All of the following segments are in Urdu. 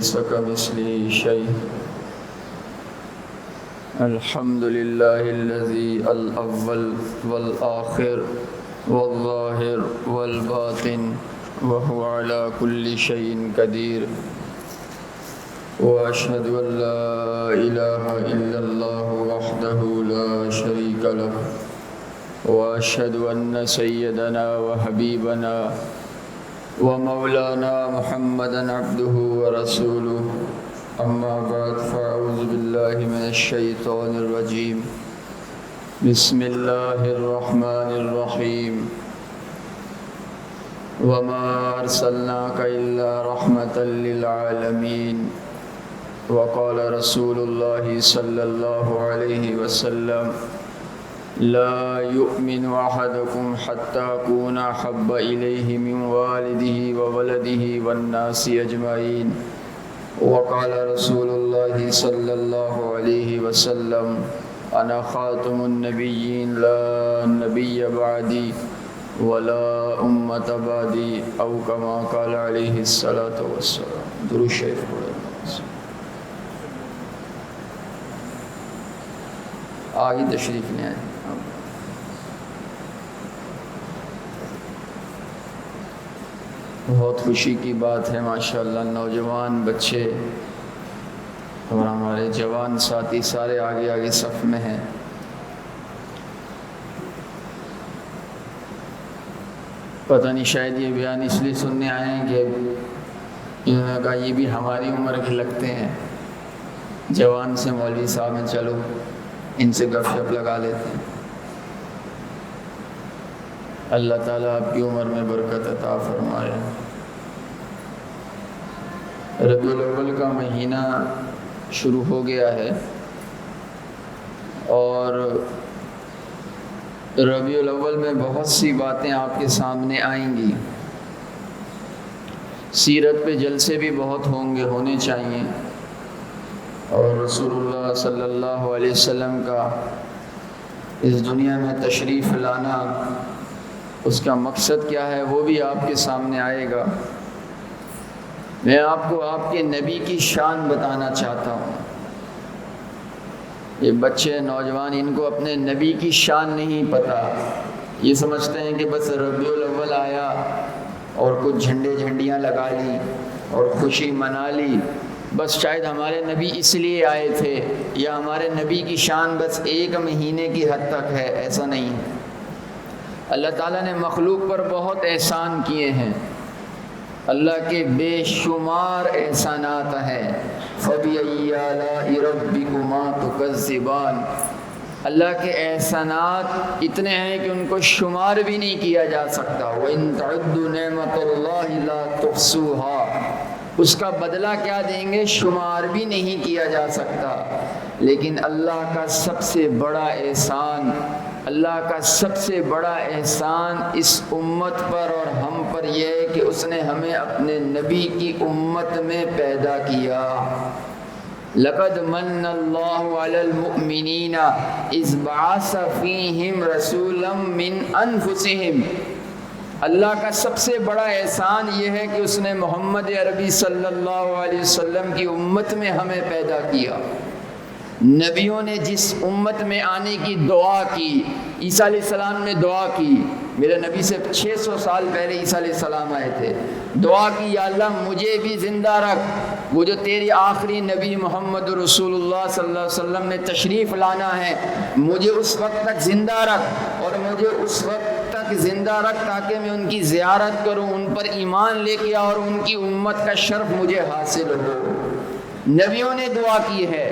ليس كمثله شيء. الحمد لله الذي الأول والآخر والظاهر والباطن وهو على كل شيء قدير. وأشهد أن لا إله إلا الله وحده لا شريك له. وأشهد أن سيدنا وحبيبنا ومولانا محمدا عبده ورسوله. أما بعد فأعوذ بالله من الشيطان الرجيم. بسم الله الرحمن الرحيم. وما أرسلناك إلا رحمة للعالمين. وقال رسول الله صلى الله عليه وسلم: لا يؤمن أحدكم حتى أكون أحب إليه من والده وولده والناس أجمعين. وقال رسول الله صلى الله عليه وسلم: أنا خاتم النبيين لا نبي بعدي ولا أمة بعدي، أو كما قال عليه الصلاة والسلام. درود شریف پڑھیں. آگے تشریف لے آئیں. بہت خوشی کی بات ہے ماشاءاللہ، نوجوان بچے اور ہمارے جوان ساتھی سارے آگے آگے صف میں ہیں. پتہ نہیں شاید یہ بیان اس لیے سننے آئے ہیں کہ انہوں نے کہا یہ بھی ہماری عمر کے لگتے ہیں، جوان سے مولوی صاحب میں چلو ان سے گپ شپ لگا لیتے ہیں. اللہ تعالیٰ آپ کی عمر میں برکت عطا فرمائے. ربیع الاول کا مہینہ شروع ہو گیا ہے اور ربیع الاول میں بہت سی باتیں آپ کے سامنے آئیں گی. سیرت پہ جلسے بھی بہت ہونے چاہیے، اور رسول اللہ صلی اللہ علیہ وسلم کا اس دنیا میں تشریف لانا، اس کا مقصد کیا ہے وہ بھی آپ کے سامنے آئے گا. میں آپ کو آپ کے نبی کی شان بتانا چاہتا ہوں. یہ بچے نوجوان ان کو اپنے نبی کی شان نہیں پتہ. یہ سمجھتے ہیں کہ بس ربیع الاول آیا اور کچھ جھنڈیاں لگا لی اور خوشی منا لی، بس شاید ہمارے نبی اس لیے آئے تھے، یا ہمارے نبی کی شان بس ایک مہینے کی حد تک ہے. ایسا نہیں ہے. اللہ تعالیٰ نے مخلوق پر بہت احسان کیے ہیں. اللہ کے بے شمار احسانات ہیں. فَبِأَيِّ آلَاءِ رَبِّكُمَا تُكَذِّبَانِ. اللہ کے احسانات اتنے ہیں کہ ان کو شمار بھی نہیں کیا جا سکتا. وَإِن تَعُدُّوا نِعْمَةَ اللَّهِ لَا تُحْصُوهَا. اس کا بدلہ کیا دیں گے، شمار بھی نہیں کیا جا سکتا. لیکن اللہ کا سب سے بڑا احسان، اللہ کا سب سے بڑا احسان اس امت پر اور ہم پر یہ ہے کہ اس نے ہمیں اپنے نبی کی امت میں پیدا کیا. لَقَدْ مَنَّ اللَّهُ عَلَى الْمُؤْمِنِينَ إِذْ بَعَثَ فِيهِمْ رَسُولًا مِّنْ أَنفُسِهِمْ. اللہ کا سب سے بڑا احسان یہ ہے کہ اس نے محمد عربی صلی اللہ علیہ وسلم کی امت میں ہمیں پیدا کیا. نبیوں نے جس امت میں آنے کی دعا کی، عیسیٰ علیہ السلام نے دعا کی. میرے نبی سے 600 سال پہلے عیسیٰ علیہ السلام آئے تھے. دعا کی، یا اللہ مجھے بھی زندہ رکھ. وہ جو تیری آخری نبی محمد رسول اللہ صلی اللہ علیہ وسلم نے تشریف لانا ہے، مجھے اس وقت تک زندہ رکھ، اور مجھے اس وقت تک زندہ رکھ تاکہ میں ان کی زیارت کروں، ان پر ایمان لے کے اور ان کی امت کا شرف مجھے حاصل ہو. نبیوں نے دعا کی ہے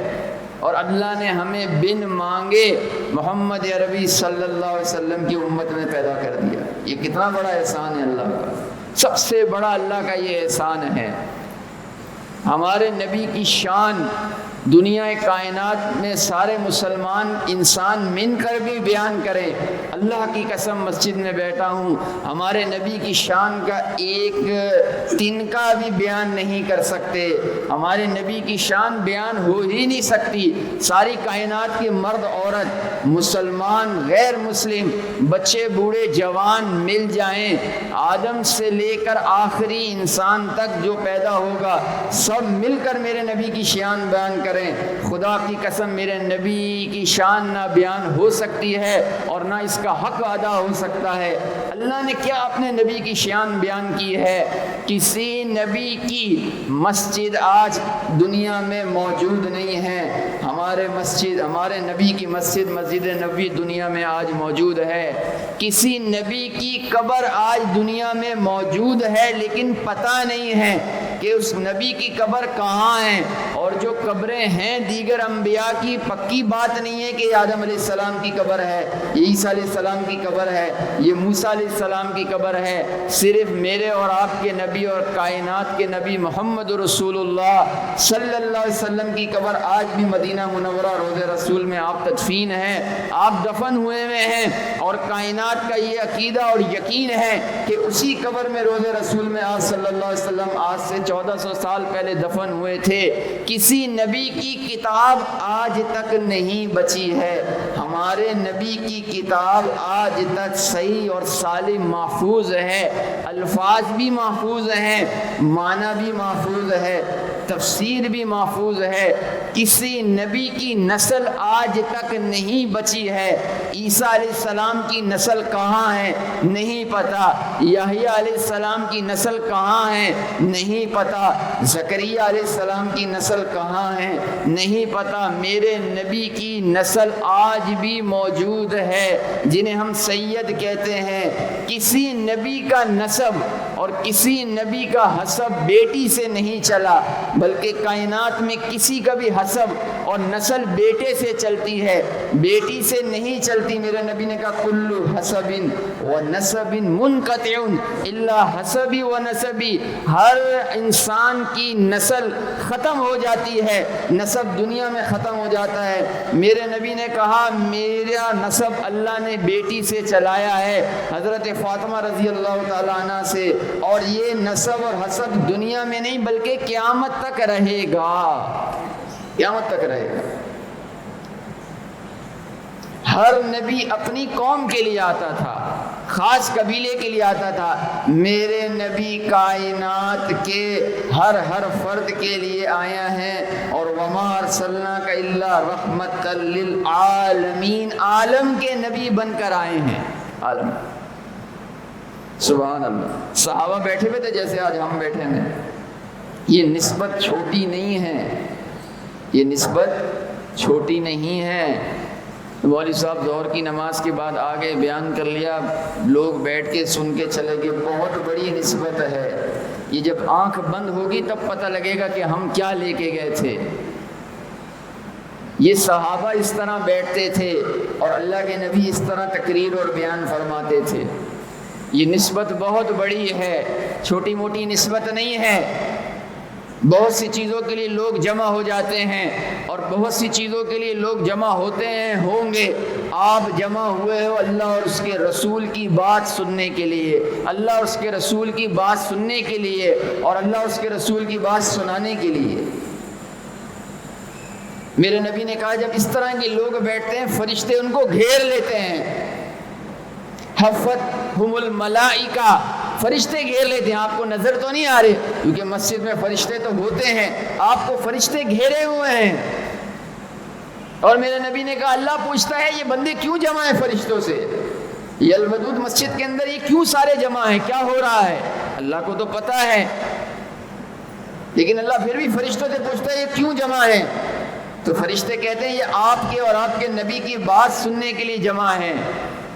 اور اللہ نے ہمیں بن مانگے محمد عربی صلی اللہ علیہ وسلم کی امت میں پیدا کر دیا. یہ کتنا بڑا احسان ہے اللہ کا. سب سے بڑا اللہ کا یہ احسان ہے. ہمارے نبی کی شان دنیا کائنات میں سارے مسلمان انسان مل کر بھی بیان کرے، اللہ کی قسم مسجد میں بیٹھا ہوں، ہمارے نبی کی شان کا ایک تنکا بھی بیان نہیں کر سکتے، ہمارے نبی کی شان بیان ہو ہی نہیں سکتی۔ ساری کائنات کے مرد عورت، مسلمان غیر مسلم، بچے بوڑھے جوان مل جائیں، آدم سے لے کر آخری انسان تک جو پیدا ہوگا سب مل کر میرے نبی کی شان بیان کریں، خدا کی قسم میرے نبی کی شان نہ بیان ہو سکتی ہے اور نہ اس کا حق ادا ہو سکتا ہے۔ اللہ نے کیا اپنے نبی کی شان بیان کی ہے؟ کسی نبی کی مسجد آج دنیا میں موجود نہیں ہے، ہمارے نبی کی مسجد نبوی دنیا میں آج موجود ہے۔ کسی نبی کی قبر آج دنیا میں موجود ہے لیکن پتہ نہیں ہے کہ اس نبی کی قبر کہاں ہے، اور جو قبریں ہیں دیگر انبیاء کی پکی بات نہیں ہے کہ یہ آدم علیہ السلام کی قبر ہے، یہ عیسیٰ علیہ السلام کی قبر ہے، یہ موسیٰ علیہ السلام کی قبر ہے۔ صرف میرے اور آپ کے نبی اور کائنات کے نبی محمد رسول اللہ صلی اللہ علیہ وسلم کی قبر آج بھی مدینہ منورہ روضہ رسول میں آپ تدفین ہیں، آپ دفن ہوئے ہیں، اور کائنات کا یہ عقیدہ اور یقین ہے کہ اسی قبر میں روضہ رسول میں آپ صلی اللہ علیہ وسلم آج سے 1400 سال پہلے دفن ہوئے تھے۔ کسی نبی کی کتاب آج تک نہیں بچی ہے، ہمارے نبی کی کتاب آج تک صحیح اور سالم محفوظ ہے، الفاظ بھی محفوظ ہیں، معنی بھی محفوظ ہے، تفسیر بھی محفوظ ہے۔ کسی نبی کی نسل آج تک نہیں بچی ہے۔ عیسیٰ علیہ السلام کی نسل کہاں ہے نہیں پتہ، یحییٰ علیہ السلام کی نسل کہاں ہے نہیں پتہ، زکریا علیہ السلام کی نسل کہاں ہے نہیں پتہ۔ میرے نبی کی نسل آج بھی موجود ہے جنہیں ہم سید کہتے ہیں۔ کسی نبی کا نسب اور کسی نبی کا حسب بیٹی سے نہیں چلا، بلکہ کائنات میں کسی کا بھی حسب اور نسل بیٹے سے چلتی ہے، بیٹی سے نہیں چلتی۔ میرے نبی نے کہا کل حسب و نسب منقطع الا حسبی و نسبی، ہر انسان کی نسل ختم ہو جاتی ہے، نسب دنیا میں ختم ہو جاتا ہے۔ میرے نبی نے کہا میرا نسب اللہ نے بیٹی سے چلایا ہے، حضرت فاطمہ رضی اللہ تعالیٰ عنہ سے، اور یہ نسب اور حسب دنیا میں نہیں بلکہ قیامت تک رہے گا، قیامت تک رہے گا۔ ہر نبی اپنی قوم کے لیے آتا تھا، خاص قبیلے کے لیے آتا تھا۔ میرے نبی کائنات کے ہر فرد کے لیے آیا ہے، اور وما ارسلناک الا رحمۃ للعالمین، عالم کے نبی بن کر آئے ہیں، عالم۔ سبحان اللہ۔ صحابہ بیٹھے ہوئے تھے جیسے آج ہم بیٹھے ہیں۔ یہ نسبت چھوٹی نہیں ہے، یہ نسبت چھوٹی نہیں ہے۔ مولوی صاحب ظہر کی نماز کے بعد آگے بیان کر لیا، لوگ بیٹھ کے سن کے چلے گئے، بہت بڑی نسبت ہے۔ یہ جب آنکھ بند ہوگی تب پتہ لگے گا کہ ہم کیا لے کے گئے تھے۔ یہ صحابہ اس طرح بیٹھتے تھے اور اللہ کے نبی اس طرح تقریر اور بیان فرماتے تھے۔ یہ نسبت بہت بڑی ہے، چھوٹی موٹی نسبت نہیں ہے۔ بہت سی چیزوں کے لیے لوگ جمع ہو جاتے ہیں اور بہت سی چیزوں کے لیے لوگ جمع ہوتے ہیں، ہوں گے۔ آپ جمع ہوئے ہو اللہ اور اس کے رسول کی بات سننے کے لیے، اللہ اور اس کے رسول کی بات سننے کے لیے، اور اللہ اور اس کے رسول کی بات سنانے کے لیے۔ میرے نبی نے کہا جب اس طرح کے لوگ بیٹھتے ہیں فرشتے ان کو گھیر لیتے ہیں، حفتہم الملائکہ، فرشتے گھیر لیتے ہیں۔ آپ کو نظر تو نہیں آ رہے کیونکہ مسجد میں فرشتے تو ہوتے ہیں، آپ کو فرشتے گھیرے ہوئے ہیں۔ اور میرے نبی نے کہا اللہ پوچھتا ہے یہ بندے کیوں جمع ہیں فرشتوں سے، یہ الودود مسجد کے اندر یہ کیوں سارے جمع ہیں، کیا ہو رہا ہے؟ اللہ کو تو پتہ ہے، لیکن اللہ پھر بھی فرشتوں سے پوچھتا ہے یہ کیوں جمع ہیں؟ تو فرشتے کہتے ہیں یہ آپ کے اور آپ کے نبی کی بات سننے کے لیے جمع ہیں۔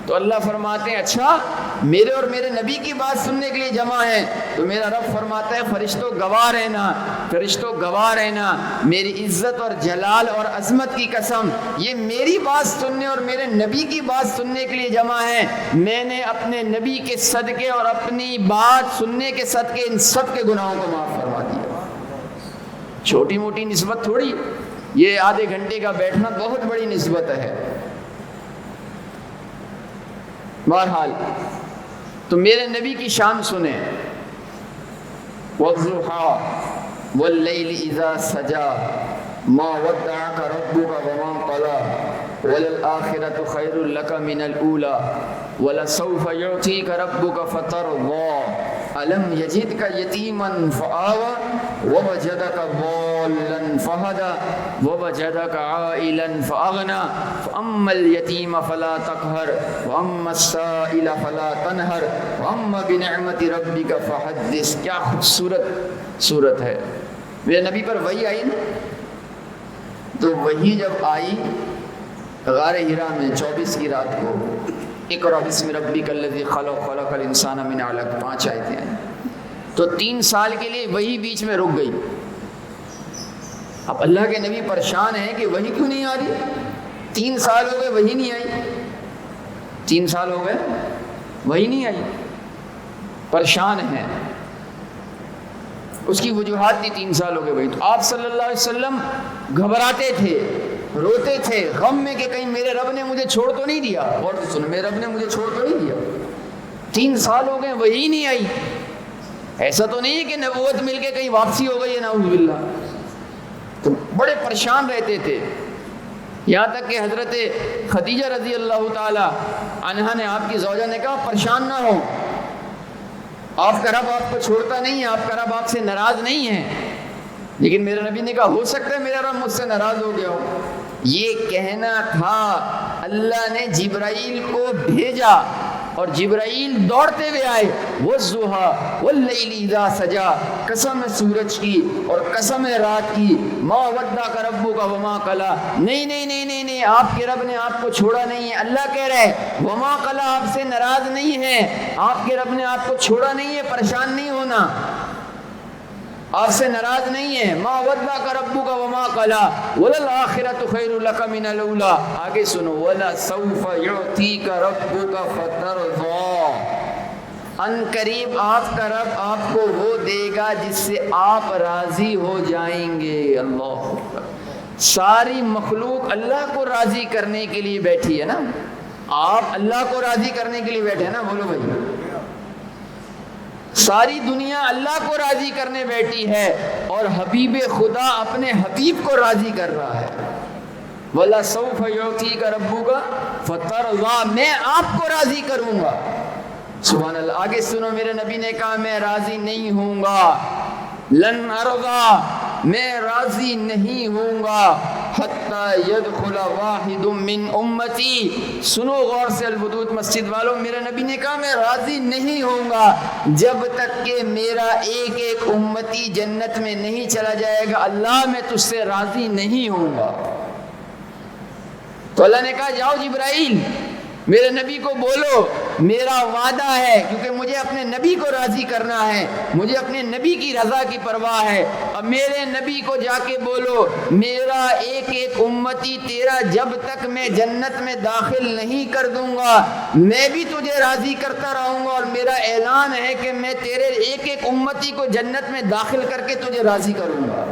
تو اللہ فرماتے ہیں اچھا میرے اور میرے نبی کی بات سننے کے لیے جمع ہیں؟ تو میرا رب فرماتا ہے فرشتوں گواہ رہنا، فرشتوں گواہ رہنا، میری عزت اور جلال اور عظمت کی قسم، یہ میری بات سننے اور میرے نبی کی بات سننے کے لیے جمع ہیں۔ میں نے اپنے نبی کے صدقے اور اپنی بات سننے کے صدقے ان سب کے گناہوں کو معاف فرما دیا۔ چھوٹی موٹی نسبت تھوڑی، یہ آدھے گھنٹے کا بیٹھنا بہت بڑی نسبت ہے۔ بہرحال تو میرے نبی کی شان سنیں، وَالضُّحَىٰ وَاللَّيْلِ إِذَا سَجَىٰ مَا وَدَّعَكَ رَبُّكَ وَمَا قَلَىٰ وَلَلْآخِرَةُ خَيْرٌ لَكَ مِنَ الْأُولَىٰ وَلَسَوْفَ يُعْطِيكَ رَبُّكَ فَتَرْضَىٰ أَلَمْ يَجِدْكَ يَتِيمًا فَآوَىٰ وَوَجَدَكَ ضَالًّا فَهَدَىٰ وَوَجَدَكَ عَائِلًا فَأَغْنَىٰ فَأَمَّا الْيَتِيمَ فَلَا تَقْهَرْ وَأَمَّا السَّائِلَ فَلَا تَنْهَرْ وَأَمَّا بِنِعْمَةِ رَبِّكَ فَحَدِّثْ۔ کیا خوبصورت صورت ہے۔ میرے نبی پر وحی آئی نا، تو وحی جب آئی غار ہرا میں 24 کی رات کو، اقرأ بسم ربک الذی خلق خلق الانسان من علق، 5 آیتیں ہیں، تو 3 سال کے لیے وحی بیچ میں رک گئی۔ اب اللہ کے نبی پریشان ہیں کہ وحی کیوں نہیں آ رہی، 3 سال ہو گئے وحی نہیں آئی، 3 سال ہو گئے وحی نہیں آئی، پریشان ہیں۔ اس کی وجوہات تھی 3 سال ہو گئے وحی۔ تو آپ صلی اللہ علیہ وسلم گھبراتے تھے، روتے تھے غم میں کہ کہیں میرے رب نے مجھے چھوڑ تو نہیں دیا۔ اور سنو، میرے رب نے مجھے چھوڑ تو نہیں دیا، 3 سال ہو گئے وحی نہیں آئی۔ ایسا تو نہیں ہے کہ نبوت مل کے کہیں واپسی ہو گئی ہے، نعوذ باللہ۔ تو بڑے پریشان رہتے تھے، یہاں تک کہ حضرت خدیجہ رضی اللہ تعالی عنہا نے، آپ کی زوجہ نے کہا پریشان نہ ہو، آپ کا رب آپ کو چھوڑتا نہیں ہے، آپ کا رب آپ سے ناراض نہیں ہے۔ لیکن میرے نبی نے کہا ہو سکتا ہے میرا رب مجھ سے ناراض ہو گیا ہو۔ یہ کہنا تھا، اللہ نے جبرائیل کو بھیجا اور جبرائیل دوڑتے ہوئے آئے، وَالضُّحَىٰ وَاللَّيْلِ إِذَا سَجَىٰ، قسم ہے سورج کی اور قسم ہے رات کی، مَا وَدَّعَكَ رَبُّكَ وَمَا قَلَىٰ، نہیں نہیں نہیں نہیں نہیں، آپ کے رب نے آپ کو چھوڑا نہیں ہے۔ اللہ کہہ رہے ہیں وَمَا قَلَىٰ، آپ سے ناراض نہیں ہے، آپ کے رب نے آپ کو چھوڑا نہیں ہے، پریشان نہیں ہونا، آپ سے ناراض نہیں ہے۔ ما ودعک ربک وما قلی وللآخرۃ خیر لک من الاولی۔ آگے سنو، ولسوف یعطیک ربک فترضی، ان قریب آپ کا رب آپ کو وہ دے گا جس سے آپ راضی ہو جائیں گے۔ اللہ اکبر۔ ساری مخلوق اللہ کو راضی کرنے کے لیے بیٹھی ہے نا، آپ اللہ کو راضی کرنے کے لیے بیٹھے ہیں نا، بولو بھائی، ساری دنیا اللہ کو راضی کرنے بیٹھی ہے اور حبیب خدا اپنے حبیب کو راضی کر رہا ہے۔ وَلَسَوْفَ يُعْطِيكَ رَبُّكَ فَتَرْضَىٰ، میں آپ کو راضی کروں گا۔ سبحان اللہ۔ آگے سنو، میرے نبی نے کہا میں راضی نہیں ہوں گا، لن ارضا، میں راضی نہیں ہوں گا، حتی یدخل واحد من امتی، سنو غور سے الودود مسجد والوں، میرے نبی نے کہا میں راضی نہیں ہوں گا جب تک کہ میرا ایک ایک امتی جنت میں نہیں چلا جائے گا، اللہ میں تجھ سے راضی نہیں ہوں گا۔ تو اللہ نے کہا جاؤ جبرائیل، میرے نبی کو بولو میرا وعدہ ہے، کیونکہ مجھے اپنے نبی کو راضی کرنا ہے، مجھے اپنے نبی کی رضا کی پرواہ ہے۔ اب میرے نبی کو جا کے بولو میرا ایک ایک امتی تیرا جب تک میں جنت میں داخل نہیں کر دوں گا میں بھی تجھے راضی کرتا رہوں گا، اور میرا اعلان ہے کہ میں تیرے ایک ایک امتی کو جنت میں داخل کر کے تجھے راضی کروں گا۔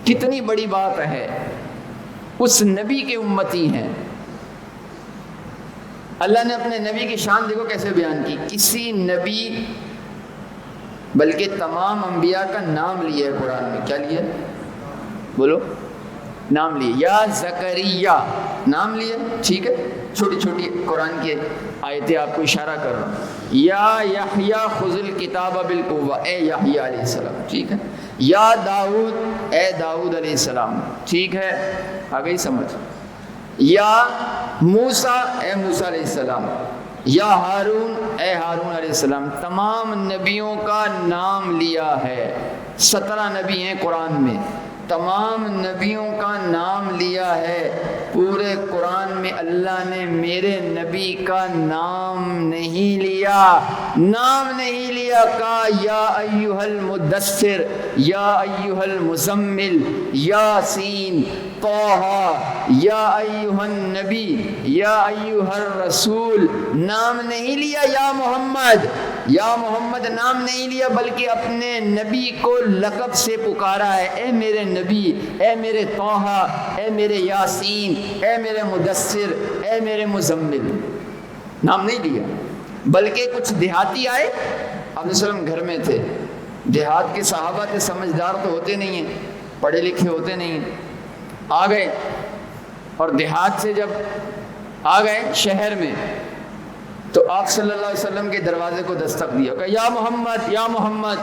کتنی بڑی بات ہے، اس نبی کے امتی ہیں۔ اللہ نے اپنے نبی کی شان دیکھو کیسے بیان کی، کسی نبی بلکہ تمام انبیاء کا نام لیا ہے قرآن میں۔ کیا لیا؟ بولو، نام لیے، یا زکریا نام لیے، ٹھیک ہے، چھوٹی چھوٹی قرآن کی آیتیں آپ کو اشارہ کر رہا ہوں۔ یا یحییٰ خذ الکتاب بالقوہ، اے یحییٰ علیہ السلام، ٹھیک ہے۔ یا داؤد، اے داؤد علیہ السلام، ٹھیک ہے، آ گئی سمجھ۔ یا موسیٰ، اے موسیٰ علیہ السلام۔ یا ہارون، اے ہارون علیہ السلام۔ تمام نبیوں کا نام لیا ہے، 17 نبی ہیں قرآن میں، تمام نبیوں کا نام لیا ہے۔ پورے قرآن میں اللہ نے میرے نبی کا نام نہیں لیا، نام نہیں لیا، کہا یا ایھا المدثر، یا ایھا المزمل، یاسین، طٰہٰ، یا ایھا النبی، یا ایھا الرسول، نام نہیں لیا یا محمد، یا محمد نام نہیں لیا بلکہ اپنے نبی کو لقب سے پکارا ہے، اے میرے نبی، اے میرے طٰہٰ، اے میرے یاسین، اے میرے مدثر، اے میرے مزمل، نام نہیں لیا۔ بلکہ کچھ دیہاتی آئے، آپ علیہ وسلم گھر میں تھے، دیہات کے صحابہ تھے، سمجھدار تو ہوتے نہیں ہیں، پڑھے لکھے ہوتے نہیں ہیں، آ گئے، اور دیہات سے جب آ گئے شہر میں تو آپ صلی اللہ علیہ وسلم کے دروازے کو دستک دیا کہ یا محمد، یا محمد،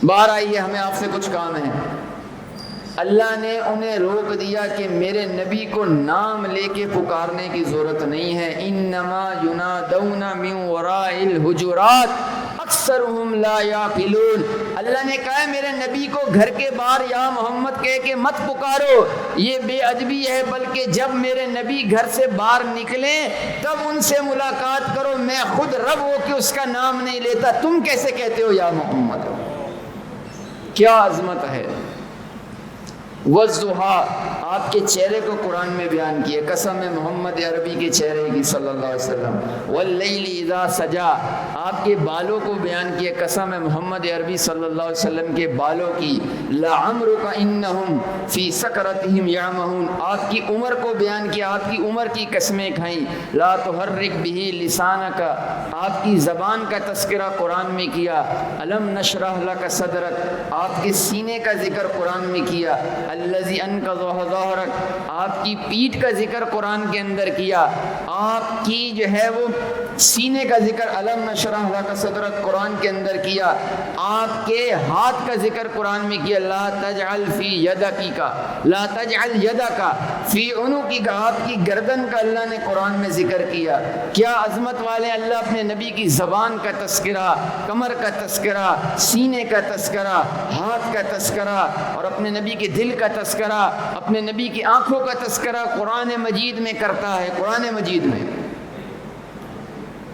باہر آئیے، ہمیں آپ سے کچھ کام ہے۔ اللہ نے انہیں روک دیا کہ میرے نبی کو نام لے کے پکارنے کی ضرورت نہیں ہے، انما ینادون من وراء الحجرات اکثرهم لا یعقلون۔ اللہ نے کہا ہے میرے نبی کو گھر کے باہر یا محمد کہہ کے مت پکارو، یہ بے ادبی ہے، بلکہ جب میرے نبی گھر سے باہر نکلیں تب ان سے ملاقات کرو، میں خود رب ہو کے اس کا نام نہیں لیتا، تم کیسے کہتے ہو یا محمد؟ کیا عظمت ہے۔ والضحیٰ، آپ کے چہرے کو قرآن میں بیان کیا، قسم ہے محمد عربی کے چہرے کی صلی اللہ علیہ وسلم۔ واللیل اذا سجا، آپ کے بالوں کو بیان کیا، قسم ہے محمد عربی صلی اللہ علیہ وسلم کے بالوں کی۔ لعمرک انہم فی سکرتہم یعمہون، آپ کی عمر کو بیان کیا، آپ کی عمر کی قسمیں کھائیں۔ لا تحرک بہ لسانک، آپ کی زبان کا تذکرہ قرآن میں کیا۔ الم نشرح لک صدرک، آپ کے سینے کا ذکر قرآن میں کیا۔ الذی انقض ظہرک، آپ کی پیٹھ کا ذکر قرآن کے اندر کیا، آپ کی جو ہے وہ سینے کا ذکر الم نشرح لک صدرک قرآن کے اندر کیا، آپ کے ہاتھ کا ذکر قرآن میں کیا۔ لا تجعل فی یدک، لا تجعل یدک فی عنقک، آپ کی گردن کا اللہ نے قرآن میں ذکر کیا۔ کیا عظمت والے اللہ اپنے نبی کی زبان کا تذکرہ، کمر کا تذکرہ، سینے کا تذکرہ، ہاتھ کا تذکرہ، اور اپنے نبی کے دل کا تذکرہ، اپنے نبی کی آنکھوں کا تذکرہ قرآن مجید میں کرتا ہے، قرآن مجید میں۔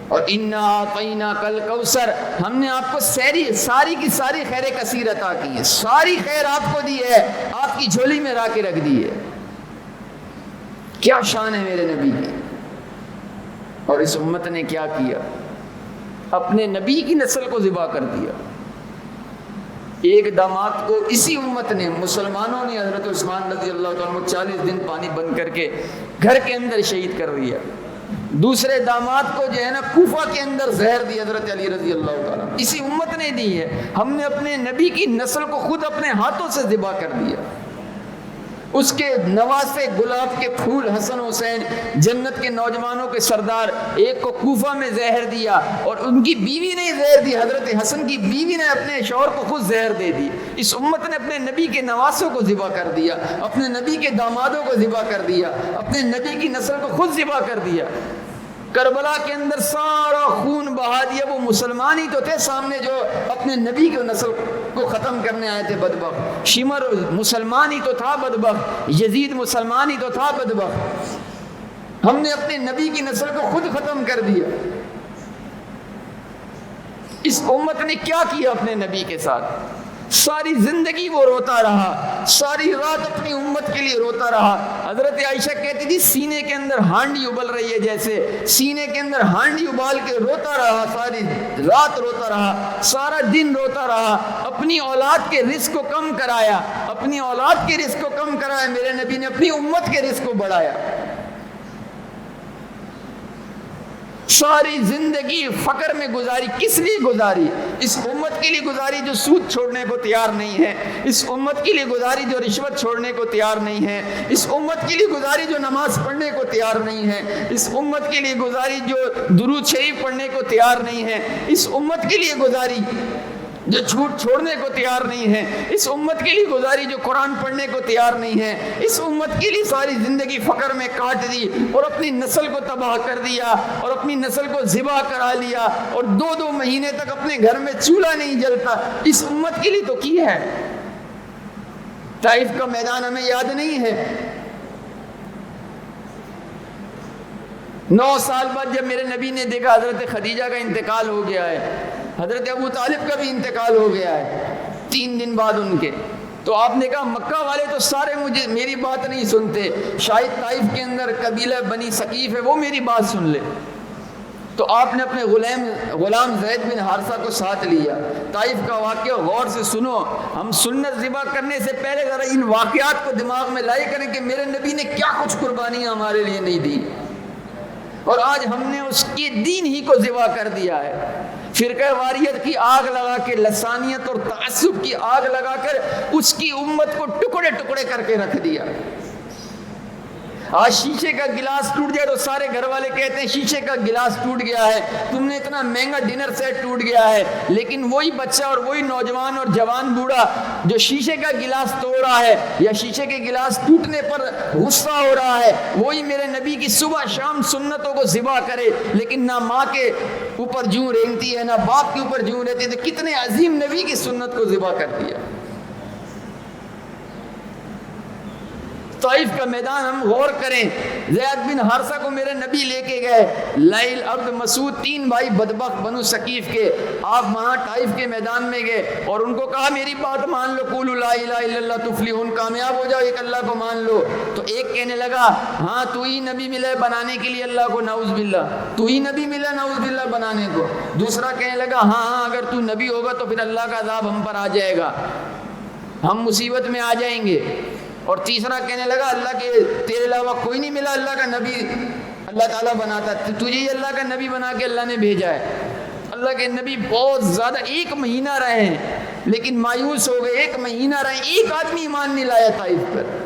اور انا اعطیناک الکوثر، ہم نے آپ کو ساری کی ساری خیر کثیر عطا کی ہے، ساری خیر آپ کو دی ہے، آپ کی جھولی میں لا کے رکھ دی ہے۔ کیا شان ہے میرے نبی کی۔ اور اس امت نے کیا کیا، اپنے نبی کی نسل کو ذبح کر دیا۔ ایک داماد کو اسی امت نے، مسلمانوں نے، حضرت عثمان رضی اللہ تعالیٰ عنہ 40 دن پانی بند کر کے گھر کے اندر شہید کر دیا۔ دوسرے داماد کو جو ہے نا کوفہ کے اندر زہر دی حضرت علی رضی اللہ تعالیٰ، اسی امت نے دی ہے۔ ہم نے اپنے نبی کی نسل کو خود اپنے ہاتھوں سے ذبح کر دیا۔ اس کے نواسے گلاب کے پھول حسن حسین، جنت کے نوجوانوں کے سردار، ایک کو کوفہ میں زہر دیا، اور ان کی بیوی نے زہر دی، حضرت حسن کی بیوی نے اپنے شوہر کو خود زہر دے دی۔ اس امت نے اپنے نبی کے نواسوں کو ذبح کر دیا، اپنے نبی کے دامادوں کو ذبح کر دیا، اپنے نبی کی نسل کو خود ذبح کر دیا۔ کربلا کے اندر سارا خون بہا دیا۔ وہ مسلمان ہی تو تھے سامنے جو اپنے نبی کی نسل کو ختم کرنے آئے تھے بدبخت۔ شمر مسلمان ہی تو تھا بدبخت، یزید مسلمان ہی تو تھا بدبخت۔ ہم نے اپنے نبی کی نسل کو خود ختم کر دیا۔ اس امت نے کیا کیا اپنے نبی کے ساتھ؟ ساری زندگی وہ روتا رہا، ساری رات اپنی امت کے لیے روتا رہا۔ حضرت عائشہ کہتی تھی سینے کے اندر ہانڈی ابل رہی ہے، جیسے سینے کے اندر ہانڈی ابال کے روتا رہا، ساری رات روتا رہا، سارا دن روتا رہا، اپنی اولاد کے رزق کو کم کرایا، اپنی اولاد کے رزق کو کم کرایا، میرے نبی نے اپنی امت کے رزق کو بڑھایا۔ ساری زندگی فقر میں گزاری، کس لیے گزاری؟ اس امت کے لیے گزاری جو سود چھوڑنے کو تیار نہیں ہے، اس امت کے لیے گزاری جو رشوت چھوڑنے کو تیار نہیں ہے، اس امت کے لیے گزاری جو نماز پڑھنے کو تیار نہیں ہے، اس امت کے لیے گزاری جو درود شریف پڑھنے کو تیار نہیں ہے، اس امت کے لیے گزاری جو جھوٹ چھوڑنے کو تیار نہیں ہے، اس امت کے لیے گزاری جو قرآن پڑھنے کو تیار نہیں ہے، اس امت کے لیے ساری زندگی فقر میں کاٹ دی اور اپنی نسل کو تباہ کر دیا اور اپنی نسل کو ذبح کرا لیا، اور 2 مہینے تک اپنے گھر میں چولہا نہیں جلتا، اس امت کے لیے تو کی ہے۔ طائف کا میدان ہمیں یاد نہیں ہے؟ 9 سال بعد جب میرے نبی نے دیکھا حضرت خدیجہ کا انتقال ہو گیا ہے، حضرت ابو طالب کا بھی انتقال ہو گیا ہے 3 دن بعد ان کے، تو آپ نے کہا مکہ والے تو سارے میری بات نہیں سنتے، شاید طائف کے اندر قبیلہ بنی ثقیف ہے، وہ میری بات سن لے۔ تو آپ نے اپنے غلام زید بن حارثہ کو ساتھ لیا. طائف کا واقعہ غور سے سنو. ہم سنت ذبح کرنے سے پہلے ذرا ان واقعات کو دماغ میں لائی کریں کہ میرے نبی نے کیا کچھ قربانیاں ہمارے لیے نہیں دی، اور آج ہم نے اس کے دین ہی کو ذبح کر دیا ہے. فرقہ واریت کی آگ لگا کے، لسانیت اور تعصب کی آگ لگا کر اس کی امت کو ٹکڑے ٹکڑے کر کے رکھ دیا. آج شیشے کا گلاس ٹوٹ جائے تو سارے گھر والے کہتے ہیں شیشے کا گلاس ٹوٹ گیا ہے، تم نے اتنا مہنگا ڈنر سیٹ ٹوٹ گیا ہے. لیکن وہی بچہ اور وہی نوجوان اور جوان بوڑھا جو شیشے کا گلاس توڑ رہا ہے یا شیشے کے گلاس ٹوٹنے پر غصہ ہو رہا ہے، وہی میرے نبی کی صبح شام سنتوں کو ذبح کرے، لیکن نہ ماں کے اوپر جوں رینگتی ہے نہ باپ کے اوپر جوں رہتی ہے. تو کتنے عظیم نبی کی سنت کو ذبح کر دیا. طائف کا میدان ہم غور کریں. زید بن حارثہ کو میرے نبی لے کے گئے. لیل، عبد مسعود، 3 بھائی بدبخت بنو ثقیف کے. آپ وہاں طائف کے میدان میں گئے اور ان کو کہا میری بات مان لو، قولوا لا الہ الا اللہ تفلحون، کامیاب ہو جاؤ، ایک اللہ کو مان لو. تو ایک کہنے لگا ہاں تو ہی نبی ملے بنانے کے لیے اللہ کو، نعوذ باللہ، تو ہی نبی ملے نعوذ باللہ بنانے کو. دوسرا کہنے لگا ہاں اگر تو نبی ہوگا تو پھر اللہ کا عذاب ہم پر آ جائے گا، ہم مصیبت میں آ جائیں گے. اور تیسرا کہنے لگا اللہ کے تیرے علاوہ کوئی نہیں ملا اللہ کا نبی اللہ تعالیٰ بناتا، تجھے ہی اللہ کا نبی بنا کے اللہ نے بھیجا ہے. اللہ کے نبی بہت زیادہ 1 مہینہ رہے ہیں لیکن مایوس ہو گئے. 1 مہینہ رہے، ایک آدمی ایمان نہیں لایا طائف پر.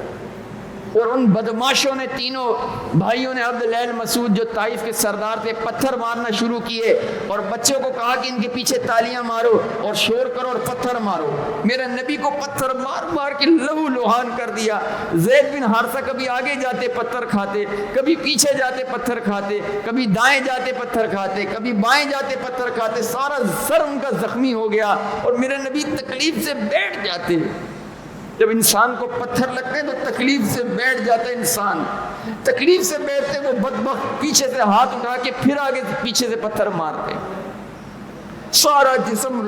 اور ان بدماشوں نے، تینوں بھائیوں نے، عبد لیل، مسعود جو طائف کے سردار تھے، پتھر مارنا شروع کیے اور بچوں کو کہا کہ ان کے پیچھے تالیاں مارو اور شور کرو اور پتھر مارو. میرے نبی کو پتھر مار مار کے لہو لہان کر دیا. زید بن حارثہ کبھی آگے جاتے پتھر کھاتے، کبھی پیچھے جاتے پتھر کھاتے، کبھی دائیں جاتے پتھر کھاتے، کبھی بائیں جاتے پتھر کھاتے. سارا سر ان کا زخمی ہو گیا اور میرے نبی تکلیف سے بیٹھ جاتے. جب انسان کو پتھر لگتے ہیں تو تکلیف سے بیٹھ جاتا ہے انسان. تکلیف سے بیٹھتے وہ بدبخت پیچھے سے ہاتھ اٹھا کے پھر آگے پیچھے سے پتھر مارتے. سارا جسم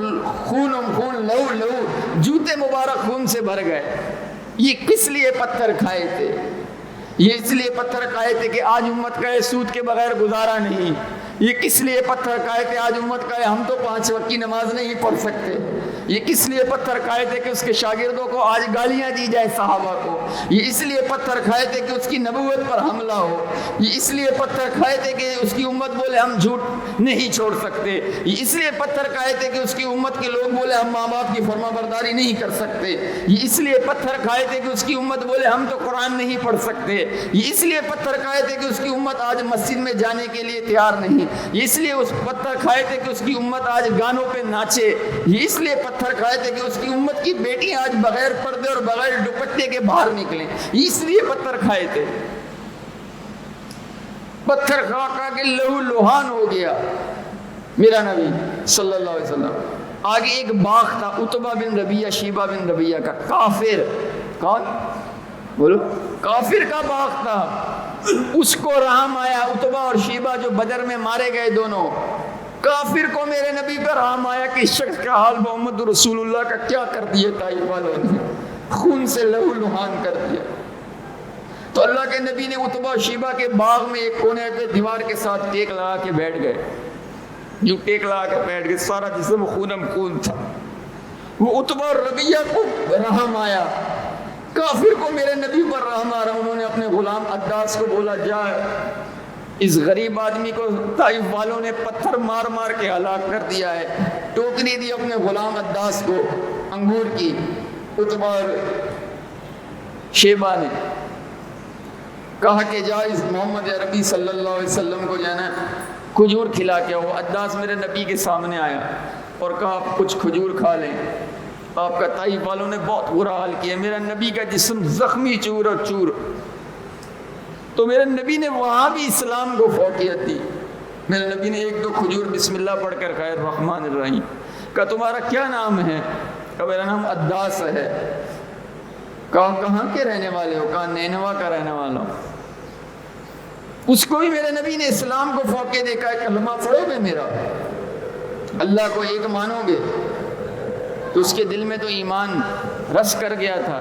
خون خون، لہو لہو، جوتے مبارک خون سے بھر گئے. یہ کس لیے پتھر کھائے تھے؟ یہ اس لیے پتھر کھائے تھے کہ آج امت کا سود کے بغیر گزارا نہیں. یہ کس لیے پتھر کھائے تھے؟ آج امت کا ہم تو 5 وقت کی نماز نہیں پڑھ سکتے. یہ کس لیے پتھر کھائے تھے کہ اس کے شاگردوں کو آج گالیاں دی جائے صحابہ کو. یہ اس لیے پتھر کھائے تھے کہ اس کی نبوت پر حملہ ہو. یہ اس لیے پتھر کھائے تھے کہ اس کی امت بولے ہم جھوٹ نہیں چھوڑ سکتے. یہ اس لیے پتھر کھائے تھے کہ اس کی امت کے لوگ بولے ہم ماں باپ کی فرما برداری نہیں کر سکتے. یہ اس لیے پتھر کھائے تھے کہ اس کی امت بولے ہم تو قرآن نہیں پڑھ سکتے. یہ اس لیے پتھر کھائے تھے کہ اس کی امت آج مسجد میں جانے کے لیے تیار نہیں. یہ اس لیے اس پتھر کھائے تھے کہ اس کی امت آج گانوں پہ ناچے. یہ اس لیے پتھر کھائے تھے کہ اس کی امت کی بیٹیاں آج بغیر پردے اور بغیر دوپٹے کے باہر نکلیں. اس لیے پتھر کھائے تھے. پتھر کھا کھا کے لہو لہان ہو گیا میرا نبی صلی اللہ علیہ وسلم. آگے ایک باغ تھا عتبہ بن ربیعہ، شیبہ بن ربیعہ کا، کافر. کون؟ بولو. کافر کا باغ تھا. اس کو رحم آیا. عتبہ اور شیبہ جو بدر میں مارے گئے دونوں، کافر کو میرے نبی پر رحم آیا کہ اس شخص کا حال محمد رسول اللہ کا کیا کر دیا طائف والوں نے، خون سے لہو لہان کر دیا. تو اللہ کے نبی نے عتبہ اور شیبہ کے باغ میں ایک کونے پہ دیوار کے ساتھ ٹیک لگا کے بیٹھ گئے. جو ٹیک لگا کے بیٹھ گئے، سارا جسم خونم خون تھا. وہ عتبہ اور ربیعہ کو رحم آیا، کافر کو میرے نبی پر رحم آ رہا. انہوں نے اپنے غلام عداس کو بولا جا اس غریب آدمی کو طائف والوں نے پتھر مار مار کے ہلاک کر دیا ہے. ٹوکری دی اپنے غلام عداس کو انگور کی. عتبہ اور شیبہ نے کہا کہ جا اس محمد عربی صلی اللہ علیہ وسلم کو جانا کھجور کھلا کے. وہ عداس میرے نبی کے سامنے آیا اور کہا کچھ کھجور کھا لیں. آپ کا طائف والوں نے بہت برا حال کیا. میرا نبی کا جسم زخمی چور اور چور. تو میرے نبی نے وہاں بھی اسلام کو فوقیت دی. میرے نبی نے 1-2 کھجور بسم اللہ پڑھ کر کھائے الرحمن الرحیم. کہا تمہارا کیا نام ہے؟ کہا میرا نام عداس ہے. کہا کہاں کے رہنے والے ہو؟ کہا نینوا کا رہنے والا ہوں. اس کو بھی میرے نبی نے اسلام کو فوقے دیکھا ہے. کلمہ پڑھو گے میرا، اللہ کو ایک مانو گے؟ تو اس کے دل میں تو ایمان رس کر گیا تھا.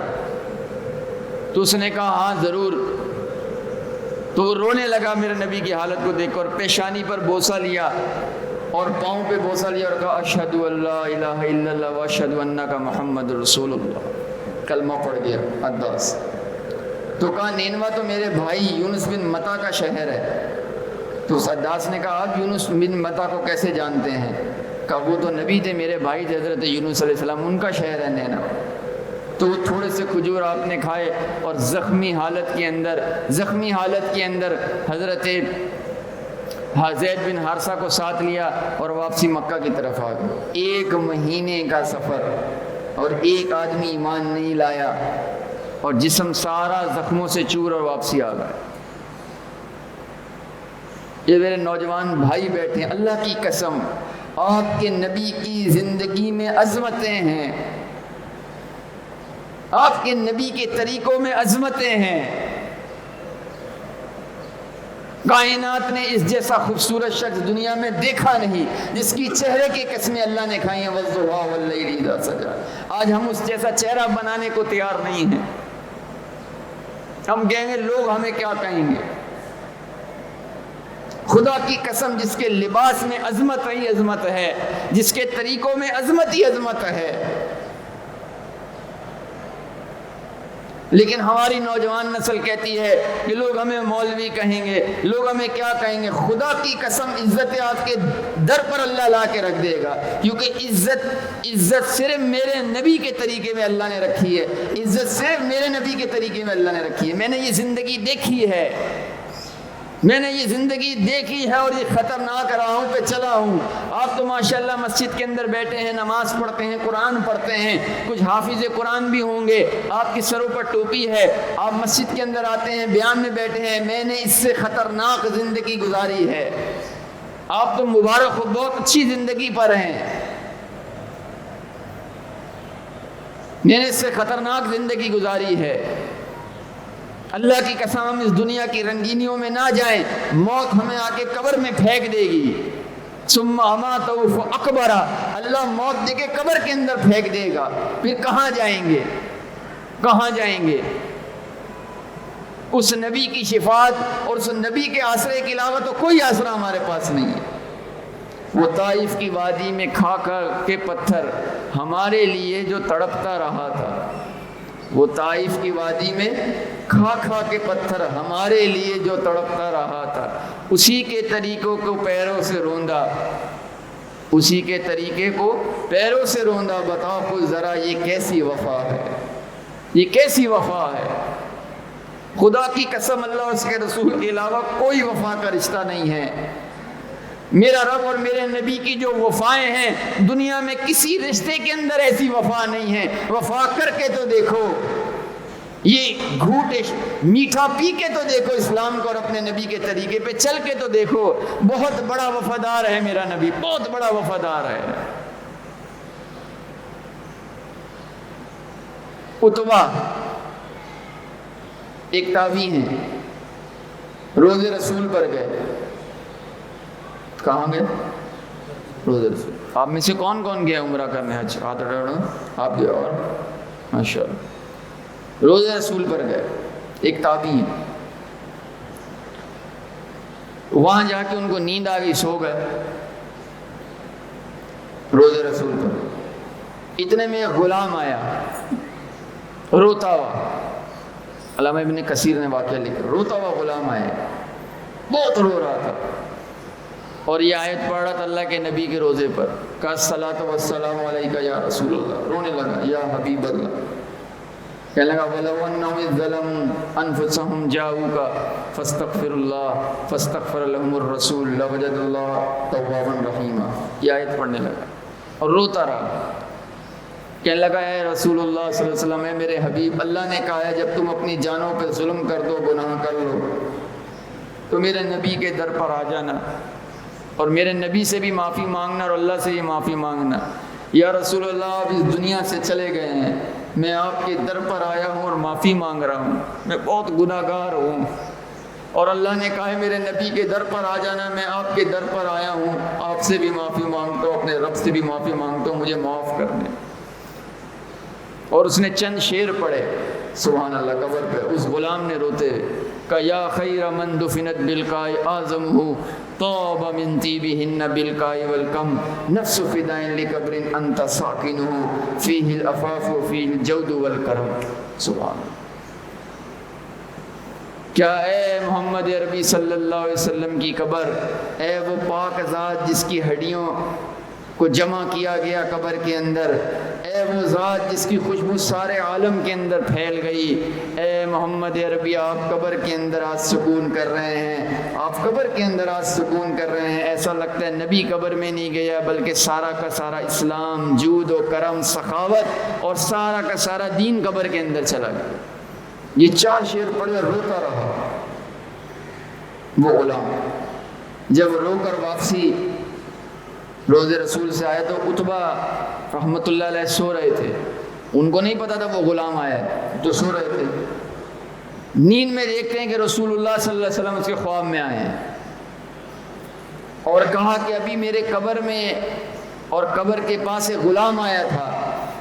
تو اس نے کہا ہاں ضرور. تو وہ رونے لگا میرے نبی کی حالت کو دیکھ کر، پیشانی پر بوسہ لیا اور پاؤں پہ بوسہ لیا اور کہا اشہد ان لا الہ الا اللہ واشہد انک محمد رسول اللہ، کلمہ پڑھ گیا عداس۔ تو کہا نینوا تو میرے بھائی یونس بن متا کا شہر ہے۔ تو اس عداس نے کہا آپ یونس بن متا کو کیسے جانتے ہیں؟ کہا وہ تو نبی تھے، میرے بھائی تھے حضرت یونس علیہ السلام، ان کا شہر ہے نینا۔ تو تھوڑے سے کھجور آپ نے کھائے اور زخمی حالت کے اندر حضرت زید بن حارثہ کو ساتھ لیا اور واپسی مکہ کی طرف آ گئے۔ 1 مہینے کا سفر اور ایک آدمی ایمان نہیں لایا اور جسم سارا زخموں سے چور اور واپسی آ گئے۔ یہ میرے نوجوان بھائی بیٹھے ہیں، اللہ کی قسم آپ کے نبی کی زندگی میں عظمتیں ہیں، آپ کے نبی کے طریقوں میں عظمتیں ہیں۔ کائنات نے اس جیسا خوبصورت شخص دنیا میں دیکھا نہیں جس کی چہرے کی قسمیں اللہ نے کھائی ہیں، والضحیٰ واللیل اذا سجا۔ آج ہم اس جیسا چہرہ بنانے کو تیار نہیں ہیں۔ ہم کہیں گے لوگ ہمیں کیا کہیں گے؟ خدا کی قسم جس کے لباس میں عظمت ہی عظمت ہے، جس کے طریقوں میں عظمت ہی عظمت ہے۔ لیکن ہماری نوجوان نسل کہتی ہے کہ لوگ ہمیں مولوی کہیں گے، لوگ ہمیں کیا کہیں گے۔ خدا کی قسم عزت آپ کے در پر اللہ لا کے رکھ دے گا، کیونکہ عزت صرف میرے نبی کے طریقے میں اللہ نے رکھی ہے، عزت صرف میرے نبی کے طریقے میں اللہ نے رکھی ہے۔ میں نے یہ زندگی دیکھی ہے، اور یہ خطرناک راہوں پہ چلا ہوں۔ آپ تو ماشاءاللہ مسجد کے اندر بیٹھے ہیں، نماز پڑھتے ہیں، قرآن پڑھتے ہیں، کچھ حافظ قرآن بھی ہوں گے، آپ کی سروں پر ٹوپی ہے، آپ مسجد کے اندر آتے ہیں، بیان میں بیٹھے ہیں۔ میں نے اس سے خطرناک زندگی گزاری ہے، آپ تو مبارک ہو، بہت اچھی زندگی پر ہیں۔ میں نے اس سے خطرناک زندگی گزاری ہے۔ اللہ کی قسم ہم اس دنیا کی رنگینیوں میں نہ جائیں، موت ہمیں آ کے قبر میں پھینک دے گی۔ ثم اماتہ فاقبرہ، اللہ موت دے کے قبر کے اندر پھینک دے گا، پھر کہاں جائیں گے؟ اس نبی کی شفاعت اور اس نبی کے آسرے کے علاوہ تو کوئی آسرا ہمارے پاس نہیں ہے۔ وہ طائف کی وادی میں کھا کے پتھر ہمارے لیے جو تڑپتا رہا تھا، وہ طائف کی وادی میں کھا کے پتھر ہمارے لیے جو تڑپتا رہا تھا، اسی کے طریقوں کو پیروں سے روندا، اسی کے طریقے کو پیروں سے روندا۔ بتاؤ کچھ ذرا یہ کیسی وفا ہے، یہ کیسی وفا ہے؟ خدا کی قسم اللہ اور اس کے رسول کے علاوہ کوئی وفا کا رشتہ نہیں ہے۔ میرا رب اور میرے نبی کی جو وفائیں ہیں، دنیا میں کسی رشتے کے اندر ایسی وفا نہیں ہے۔ وفا کر کے تو دیکھو، یہ گھوٹ میٹھا پی کے تو دیکھو اسلام کو اور اپنے نبی کے طریقے پہ چل کے تو دیکھو۔ بہت بڑا وفادار ہے میرا نبی، بہت بڑا وفادار ہے۔ عتبہ ایک تابعی ہیں، روز رسول پر گئے۔ کہاں گئے؟ روز رسول۔ آپ میں سے کون گیا عمرہ کرنے؟ حج؟ ہاتھ اٹھاؤ۔ آپ گئے؟ اور ماشاء اللہ روز رسول پر گئے، ایک تابعی ہیں۔ وہاں جا کے ان کو نیند آ گئی، سو گئے روز رسول پر۔ اتنے میں غلام آیا روتا ہوا، علامہ ابن کثیر نے واقعہ لکھا، روتا ہوا غلام آیا، بہت رو رہا تھا، اور یہ آیت پڑھ رہا تھا اللہ کے نبی کے روزے پر، کہا الصلاۃ والسلام علیکہ یا رسول اللہ، رونے لگا یا حبیب اللہ، کہنے لگا وَلَوْ أَنَّهُمْ إِذْ ظَلَمُوا أَنفُسَهُمْ جَاءُوكَ فَاسْتَغْفِرُوا اللَّهَ فَاسْتَغْفَرَ لَهُمُ الرَّسُولُ لَوَجَدُوا اللَّهَ تَوَّابًا رَحِيمًا۔ یہ آیت پڑھنے لگا اور روتا رہا، کہنے لگا اے رسول اللہ صلی اللہ علیہ وسلم، اے میرے حبیب، اللہ نے کہا ہے جب تم اپنی جانوں پہ ظلم کر دو، گناہ کر لو، تو میرے نبی کے در پر آ جانا اور میرے نبی سے بھی معافی مانگنا اور اللہ سے بھی معافی مانگنا۔ یا رسول اللہ آپ اس دنیا سے چلے گئے ہیں، میں آپ کے در پر آیا ہوں اور معافی مانگ رہا ہوں، میں بہت گناہ گار ہوں، اور اللہ نے کہا ہے میرے نبی کے در پر آ جانا، میں آپ کے در پر آیا ہوں، آپ سے بھی معافی مانگتا ہوں، اپنے رب سے بھی معافی مانگتا ہوں، مجھے معاف کر دیں۔ اور اس نے چند شعر پڑھے، سبحان اللہ، قبر پہ اس غلام نے روتے ہوئے کہ یا خیر من دفنت بالقاء اعظمہ طاب من طیبہن بالقاء والکم نفس فدائن لقبر انت ساکنہ فیہ العفاف وفیہ الجود والکرم. سبحان اللہ. کیا اے محمد عربی صلی اللہ علیہ وسلم کی قبر، اے وہ پاک ذات جس کی ہڈیوں کو جمع کیا گیا قبر کے اندر، اے وہ ذات جس کی خوشبو سارے عالم کے اندر پھیل گئی، اے محمد عربی آپ قبر کے اندر آج سکون کر رہے ہیں، آپ قبر کے اندر آج سکون کر رہے ہیں. ایسا لگتا ہے نبی قبر میں نہیں گیا بلکہ سارا کا سارا اسلام، جود و کرم، سخاوت اور سارا کا سارا دین قبر کے اندر چلا گیا. یہ 4 شعر پڑھے روتا رہا وہ غلام. جب رو کر واپسی روز رسول سے آئے تو عتبہ رحمۃ اللہ علیہ سو رہے تھے. ان کو نہیں پتا تھا وہ غلام آیا ہے، تو سو رہے تھے. نیند میں دیکھتے ہیں کہ رسول اللہ صلی اللہ علیہ وسلم اس کے خواب میں آئے ہیں اور کہا کہ ابھی میرے قبر میں اور قبر کے پاس ایک غلام آیا تھا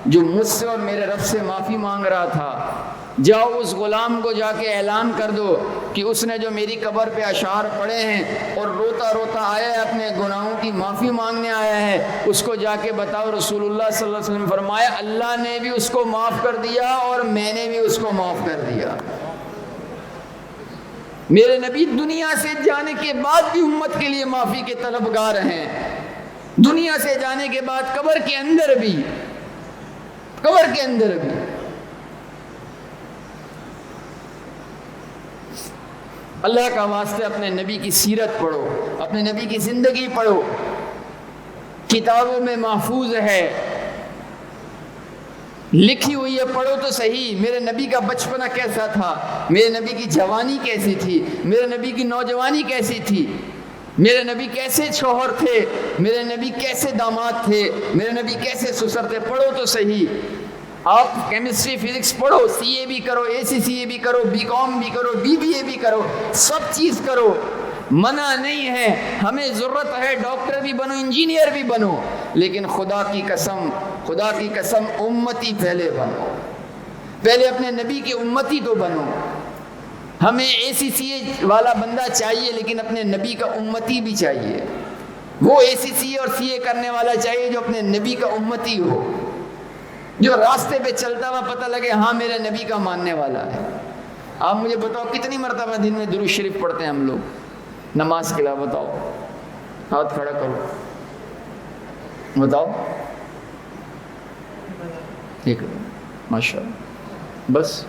جو مجھ سے اور میرے رب سے معافی مانگ رہا تھا. جاؤ اس غلام کو جا کے اعلان کر دو کہ اس نے جو میری قبر پہ اشعار پڑھے ہیں اور روتا روتا آیا ہے، اپنے گناہوں کی معافی مانگنے آیا ہے، اس کو جا کے بتاؤ. رسول اللہ صلی اللہ علیہ وسلم فرمایا اللہ نے بھی اس کو معاف کر دیا اور میں نے بھی اس کو معاف کر دیا. میرے نبی دنیا سے جانے کے بعد بھی امت کے لیے معافی کے طلبگار ہیں. دنیا سے جانے کے بعد قبر کے اندر بھی اللہ کا واسطے اپنے نبی کی سیرت پڑھو، اپنے نبی کی زندگی پڑھو. کتابوں میں محفوظ ہے، لکھی ہوئی ہے، پڑھو تو صحیح. میرے نبی کا بچپنا کیسا تھا، میرے نبی کی جوانی کیسی تھی، میرے نبی کی نوجوانی کیسی تھی، میرے نبی کیسے شوہر تھے، میرے نبی کیسے داماد تھے، میرے نبی کیسے سسر تھے. پڑھو تو صحیح. آپ کیمسٹری فزکس پڑھو، سی اے بھی کرو، اے سی سی اے بھی کرو، بی کام بھی کرو، بی بی اے بھی کرو، سب چیز کرو، منع نہیں ہے. ہمیں ضرورت ہے ڈاکٹر بھی بنو، انجینئر بھی بنو، لیکن خدا کی قسم امتی پہلے بنو. پہلے اپنے نبی کے امتی تو بنو. ہمیں اے سی سی اے والا بندہ چاہیے لیکن اپنے نبی کا امتی بھی چاہیے. وہ اے سی سی اے اور سی اے کرنے والا چاہیے جو اپنے نبی کا امتی ہو، جو راستے پہ چلتا ہوا پتہ لگے ہاں میرے نبی کا ماننے والا ہے. آپ مجھے بتاؤ کتنی مرتبہ دن میں درود شریف پڑھتے ہیں ہم لوگ نماز کے علاوہ؟ بتاؤ، ہاتھ کھڑا کرو، بتاؤ. ٹھیک ہے، ماشاء اللہ. بس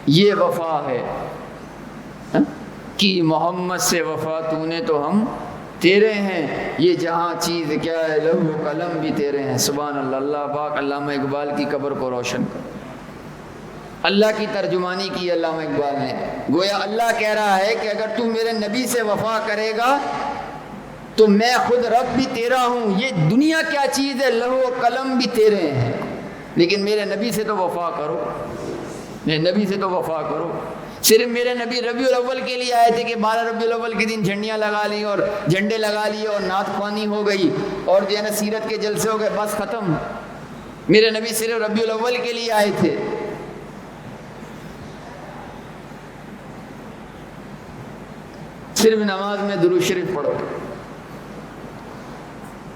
یہ وفا ہے کہ محمد سے وفا تو نے تو ہم تیرے ہیں. یہ جہاں چیز کیا ہے، لوح و قلم بھی تیرے ہیں. سبحان اللہ. اللہ پاک علامہ اقبال کی قبر کو روشن کر. اللہ کی ترجمانی کی علامہ اقبال نے. گویا اللہ کہہ رہا ہے کہ اگر تو میرے نبی سے وفا کرے گا تو میں خود رب بھی تیرا ہوں. یہ دنیا کیا چیز ہے، لوح و قلم بھی تیرے ہیں، لیکن میرے نبی سے تو وفا کرو، میرے نبی سے تو وفا کرو. صرف میرے نبی ربیع الاول کے لیے آئے تھے کہ 12 ربیع الاول کے دن جھنڈیاں لگا لی اور جھنڈے لگا لیے اور نعت خوانی ہو گئی اور جو ہے نا سیرت کے جلسے ہو گئے، بس ختم. میرے نبی صرف ربیع الاول کے لیے آئے تھے. صرف نماز میں درود شریف پڑھو.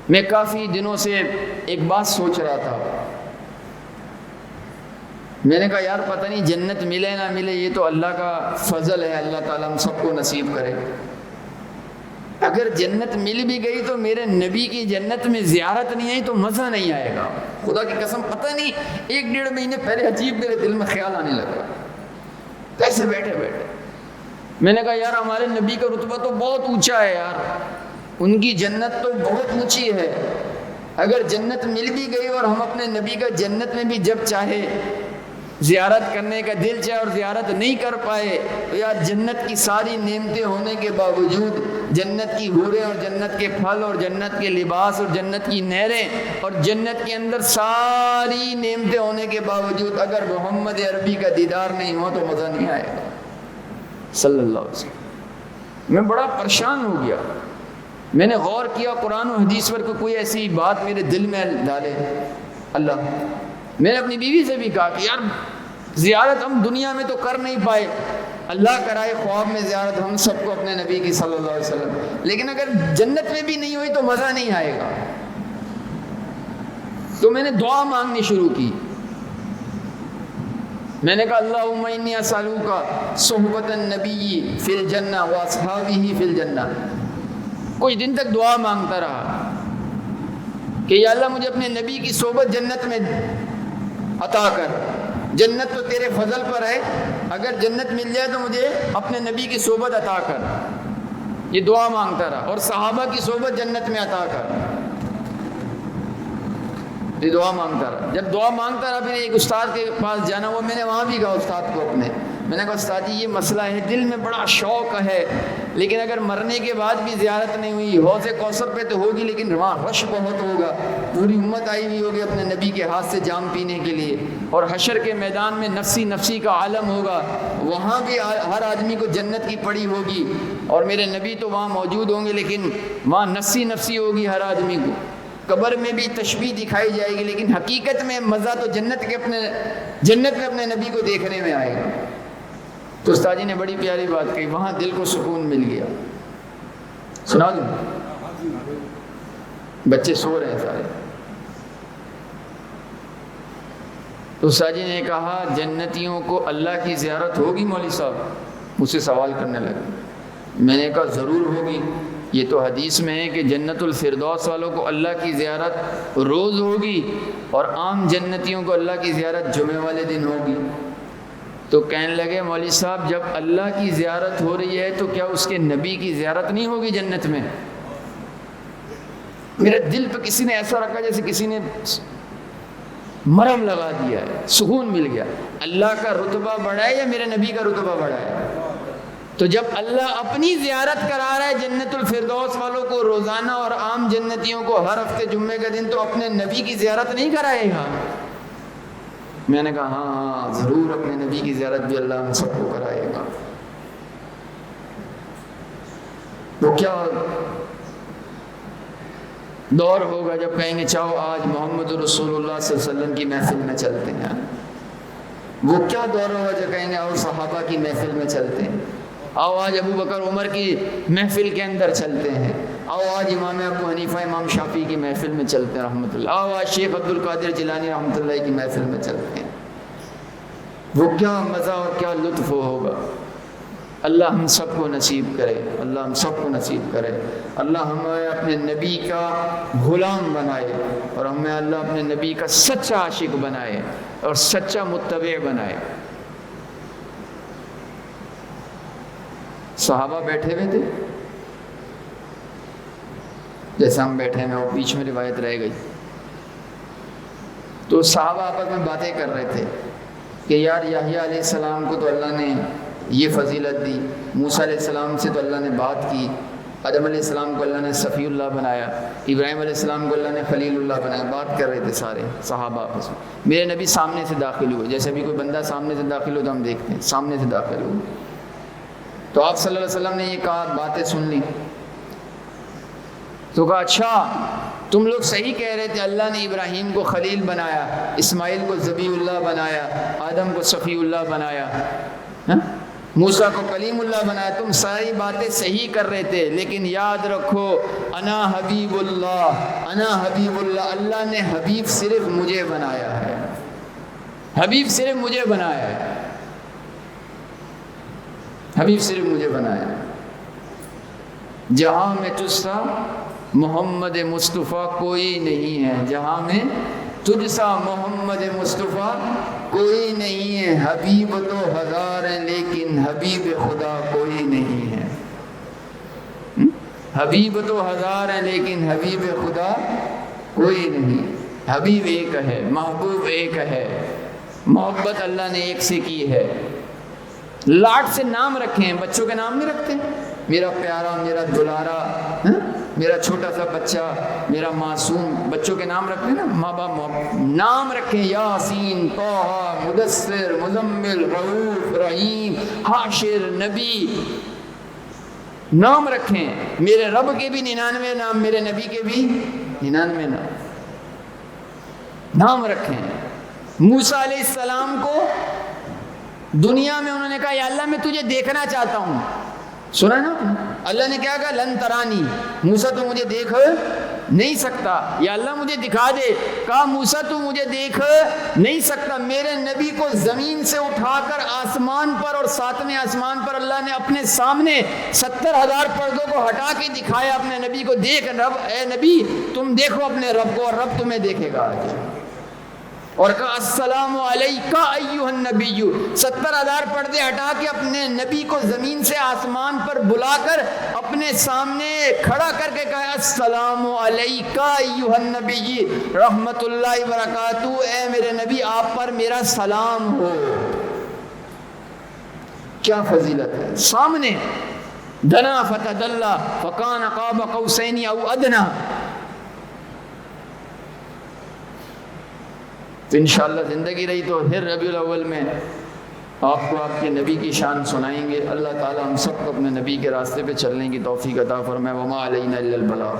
میں کافی دنوں سے ایک بات سوچ رہا تھا. میں نے کہا یار پتہ نہیں جنت ملے نہ ملے، یہ تو اللہ کا فضل ہے، اللہ تعالیٰ ہم سب کو نصیب کرے. اگر جنت مل بھی گئی تو میرے نبی کی جنت میں زیارت نہیں آئی تو مزہ نہیں آئے گا. خدا کی قسم پتہ نہیں 1-1.5 مہینے پہلے عجیب میرے دل میں خیال آنے لگا. کیسے بیٹھے میں نے کہا یار ہمارے نبی کا رتبہ تو بہت اونچا ہے یار، ان کی جنت تو بہت اونچی ہے. اگر جنت مل بھی گئی اور ہم اپنے نبی کا جنت میں بھی جب چاہے زیارت کرنے کا دل چاہے اور زیارت نہیں کر پائے تو یار جنت کی ساری نعمتیں ہونے کے باوجود، جنت کی حوریں اور جنت کے پھل اور جنت کے لباس اور جنت کی نہریں اور جنت کے اندر ساری نعمتیں ہونے کے باوجود اگر محمد عربی کا دیدار نہیں ہو تو مزہ نہیں آئے گا صلی اللہ علیہ وسلم. میں بڑا پریشان ہو گیا. میں نے غور کیا قرآن و حدیث پر کوئی ایسی بات میرے دل میں ڈالے. اللہ، میں نے اپنی بیوی سے بھی کہا کہ یار زیارت ہم دنیا میں تو کر نہیں پائے، اللہ کرائے خواب میں زیارت ہم سب کو اپنے نبی کی صلی اللہ علیہ وسلم، لیکن اگر جنت میں بھی نہیں ہوئی تو مزہ نہیں آئے گا۔ تو میں نے دعا مانگنی شروع کی، میں نے کہا اللہم انی اسألوک صحبت النبی فی الجنہ واصحابہ فی الجنہ۔ کچھ دن تک دعا مانگتا رہا کہ یا اللہ مجھے اپنے نبی کی صحبت جنت میں عطا کر، جنت تو تیرے فضل پر ہے، اگر جنت مل جائے تو مجھے اپنے نبی کی صحبت عطا کر۔ یہ دعا مانگتا رہا، اور صحابہ کی صحبت جنت میں عطا کر، یہ دعا مانگتا رہا۔ جب دعا مانگتا رہا پھر ایک استاد کے پاس جانا ہوا، میں نے وہاں بھی کہا استاد کو اپنے، میں نے کہا استاد جی یہ مسئلہ ہے، دل میں بڑا شوق ہے، لیکن اگر مرنے کے بعد بھی زیارت نہیں ہوئی، حوض کوثر پہ تو ہوگی لیکن وہاں رش بہت ہوگا، پوری امت آئی ہوئی ہوگی اپنے نبی کے ہاتھ سے جام پینے کے لیے، اور حشر کے میدان میں نفسی نفسی کا عالم ہوگا، وہاں بھی ہر آدمی کو جنت کی پڑی ہوگی، اور میرے نبی تو وہاں موجود ہوں گے لیکن وہاں نفسی نفسی ہوگی ہر آدمی کو، قبر میں بھی تشبیہ دکھائی جائے گی، لیکن حقیقت میں مزہ تو جنت میں اپنے نبی کو دیکھنے میں آئے گا۔ تو استاد جی نے بڑی پیاری بات کہی، وہاں دل کو سکون مل گیا۔ سنا دوں؟ بچے سو رہے ہیں سارے۔ تو استاد جی نے کہا جنتیوں کو اللہ کی زیارت ہوگی مولوی صاحب؟ مجھ سے سوال کرنے لگے۔ میں نے کہا ضرور ہوگی، یہ تو حدیث میں ہے کہ جنت الفردوس والوں کو اللہ کی زیارت روز ہوگی، اور عام جنتیوں کو اللہ کی زیارت جمعے والے دن ہوگی۔ تو کہنے لگے مولوی صاحب جب اللہ کی زیارت ہو رہی ہے تو کیا اس کے نبی کی زیارت نہیں ہوگی جنت میں؟ میرے دل پہ کسی نے ایسا رکھا جیسے کسی نے مرہم لگا دیا ہے، سکون مل گیا۔ اللہ کا رتبہ بڑھا ہے یا میرے نبی کا رتبہ بڑھا ہے؟ تو جب اللہ اپنی زیارت کرا رہا ہے جنت الفردوس والوں کو روزانہ اور عام جنتیوں کو ہر ہفتے جمعے کا دن، تو اپنے نبی کی زیارت نہیں کرائے گا؟ میں نے کہا ہاں ضرور اپنے نبی کی زیارت بھی اللہ ہم سب کو کرائے گا۔ وہ کیا دور ہوگا جب کہیں گے چاہو آج محمد رسول اللہ صلی اللہ علیہ وسلم کی محفل میں چلتے ہیں۔ وہ کیا دور ہوگا جب کہیں گے اور صحابہ کی محفل میں چلتے ہیں، آؤ آج ابو بکر عمر کی محفل کے اندر چلتے ہیں، آؤ آج امام ابو حنیفہ امام شافعی کی محفل میں چلتے ہیں رحمۃ اللہ، آؤ آج شیخ عبد القادر جیلانی رحمۃ اللہ کی محفل میں چلتے ہیں۔ وہ کیا مزہ اور کیا لطف ہوگا۔ اللہ ہم سب کو نصیب کرے، اللہ ہم سب کو نصیب کرے، اللہ ہمیں اپنے نبی کا غلام بنائے، اور ہمیں اللہ اپنے نبی کا سچا عاشق بنائے اور سچا متبع بنائے۔ صحابہ بیٹھے ہوئے تھے جیسے ہم بیٹھے ہیں، اور بیچ میں روایت رہ گئی، تو صحابہ آپس میں باتیں کر رہے تھے کہ یار یحییٰ علیہ السلام کو تو اللہ نے یہ فضیلت دی، موسیٰ علیہ السلام سے تو اللہ نے بات کی، آدم علیہ السلام کو اللہ نے صفی اللہ بنایا، ابراہیم علیہ السلام کو اللہ نے خلیل اللہ بنایا۔ بات کر رہے تھے سارے صحابہ آپس میں۔ میرے نبی سامنے سے داخل ہوئے، جیسے ابھی کوئی بندہ سامنے سے داخل ہو تو ہم دیکھتے ہیں، سامنے سے داخل ہوئے تو آپ صلی اللہ علیہ وسلم نے یہ کہا، باتیں سن لی تو کہا اچھا تم لوگ صحیح کہہ رہے تھے، اللہ نے ابراہیم کو خلیل بنایا، اسماعیل کو ذبیح اللہ بنایا، آدم کو صفی اللہ بنایا، موسیٰ کو کلیم اللہ بنایا، تم ساری باتیں صحیح کر رہے تھے، لیکن یاد رکھو انا حبیب اللہ، انا حبیب اللہ، اللہ نے حبیب صرف مجھے بنایا ہے، حبیب صرف مجھے بنایا ہے، حبیب صرف مجھے بنایا ہے۔ جہاں میں تجھ سا محمد مصطفیٰ کوئی نہیں ہے، جہاں میں تجھ سا محمد مصطفیٰ کوئی نہیں ہے، حبیب تو ہزار ہیں لیکن حبیب خدا کوئی نہیں ہے، حبیب تو ہزار ہیں لیکن حبیب خدا کوئی نہیں۔ حبیب ایک ہے، محبوب ایک ہے، محبت اللہ نے ایک سے کی ہے۔ لاٹ سے نام رکھے ہیں، بچوں کے نام نہیں رکھتے، میرا پیارا، میرا دلارا، میرا چھوٹا سا بچہ، میرا معصوم، بچوں کے نام رکھتے ہیں نا، ماں باپ نام رکھیں، یاسین، طٰہٰ، مدثر، مزمل، رؤوف، رحیم، حاشر، نبی، نام رکھیں۔ میرے رب کے بھی 99 نام، میرے نبی کے بھی 99 نام رکھیں۔ موسیٰ علیہ السلام کو دنیا میں انہوں نے کہا یا اللہ میں تجھے دیکھنا چاہتا ہوں. سنا نا اللہ نے کیا کہا لن ترانی، موسیٰ تو مجھے دیکھ نہیں سکتا. یا اللہ مجھے دکھا دے. کہا موسیٰ تو مجھے دیکھ نہیں سکتا. میرے نبی کو زمین سے اٹھا کر آسمان پر اور 7ویں آسمان پر اللہ نے اپنے سامنے 70,000 پردوں کو ہٹا کے دکھایا اپنے نبی کو. دیکھ رب، اے نبی تم دیکھو اپنے رب کو اور رب تمہیں دیکھے گا. اور کہا السلام علیکہ ایھا النبی. 70,000 پردے ہٹا کے اپنے نبی کو زمین سے آسمان پر بلا کر اپنے سامنے کھڑا کر کے کہا السلام علیکہ ایھا النبی رحمت اللہ وبرکاتہ. اے میرے نبی آپ پر میرا سلام ہو. کیا فضیلت ہے. سامنے دنا فتدلی فکان قاب قوسین او ادنی. تو انشاءاللہ زندگی رہی تو پھر ربیع الاول میں آپ کو آپ کے نبی کی شان سنائیں گے. اللہ تعالی ہم سب کو اپنے نبی کے راستے پہ چلنے کی توفیق عطا فرمائے. وما علینا الا البلاغ.